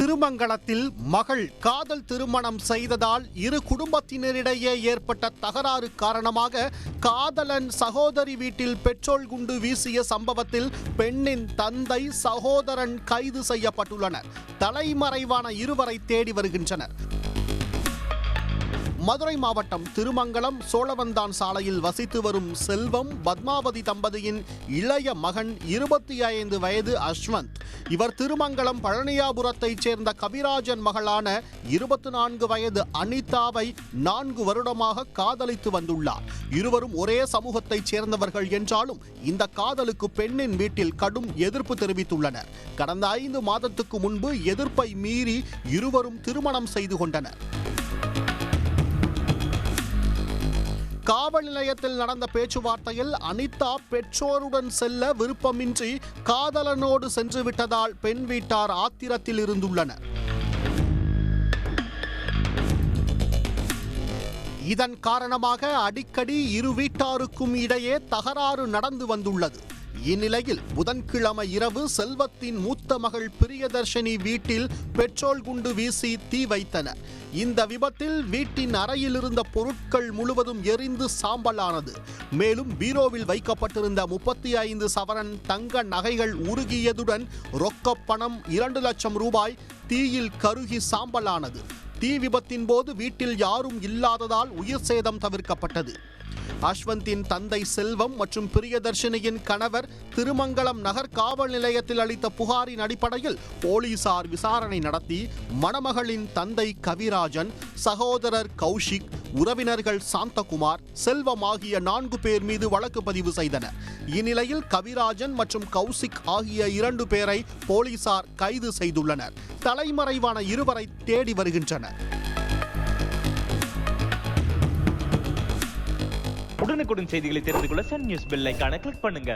திருமங்கலத்தில் மகள் காதல் திருமணம் செய்ததால் இரு குடும்பத்தினரிடையே ஏற்பட்ட தகராறு காரணமாக காதலன் சகோதரி வீட்டில் பெட்ரோல் குண்டு வீசிய சம்பவத்தில் பெண்ணின் தந்தை சகோதரன் கைது செய்யப்பட்டுள்ளனர். தலைமறைவான இருவரை தேடி வருகின்றனர். மதுரை மாவட்டம் திருமங்கலம் சோழவந்தான் சாலையில் வசித்து வரும் செல்வம் பத்மாவதி தம்பதியின் இளைய மகன் 25 வயது அஸ்வந்த். இவர் திருமங்கலம் பழனியாபுரத்தைச் சேர்ந்த கவிராஜன் மகளான 24 வயது அனிதாவை 4 வருடமாக காதலித்து வந்துள்ளார். இருவரும் ஒரே சமூகத்தைச் சேர்ந்தவர்கள் என்றாலும் இந்த காதலுக்கு பெண்ணின் வீட்டில் கடும் எதிர்ப்பு தெரிவித்துள்ளனர். கடந்த 5 மாதத்துக்கு முன்பு எதிர்ப்பை மீறி இருவரும் திருமணம் செய்து கொண்டனர். காவல் நிலையத்தில் நடந்த பேச்சுவார்த்தையில் அனிதா பெற்றோருடன் செல்ல விருப்பமின்றி காதலனோடு சென்று விட்டதால் பெண் வீட்டார் ஆத்திரத்தில் இருந்துள்ளனர். இதன் காரணமாக அடிக்கடி இரு வீட்டாருக்கும் இடையே தகராறு நடந்து வந்துள்ளது. இந்நிலையில் புதன்கிழமை இரவு செல்வத்தின் மூத்த மகள் பிரியதர்ஷினி வீட்டில் பெட்ரோல் குண்டு வீசி தீ வைத்தனர். இந்த விபத்தில் வீட்டின் அறையில் இருந்த பொருட்கள் முழுவதும் எரிந்து சாம்பலானது. மேலும் பீரோவில் வைக்கப்பட்டிருந்த 35 சவரன் தங்க நகைகள் உருகியதுடன் ரொக்கப்பணம் 2 லட்சம் ரூபாய் தீயில் கருகி சாம்பலானது. தீ விபத்தின் போது வீட்டில் யாரும் இல்லாததால் உயிர் சேதம் தவிர்க்கப்பட்டது. அஸ்வந்தின் தந்தை செல்வம் மற்றும் பிரியதர்ஷினியின் கணவர் திருமங்கலம் நகர் காவல் நிலையத்தில் அளித்த புகாரின் அடிப்படையில் போலீசார் விசாரணை நடத்தி மணமகளின் தந்தை கவிராஜன், சகோதரர் கௌஷிக், உறவினர்கள் சாந்தகுமார், செல்வம் ஆகிய 4 பேர் மீது வழக்கு பதிவு செய்தனர். இந்நிலையில் கவிராஜன் மற்றும் கௌஷிக் ஆகிய 2 பேரை போலீசார் கைது செய்துள்ளனர். தலைமறைவான இருவரை தேடி வருகின்றனர். உடனுக்குடன் செய்திகளை தெரிந்து கொள்ள சன் நியூஸ் பெல் ஐகானை கிளிக் பண்ணுங்க.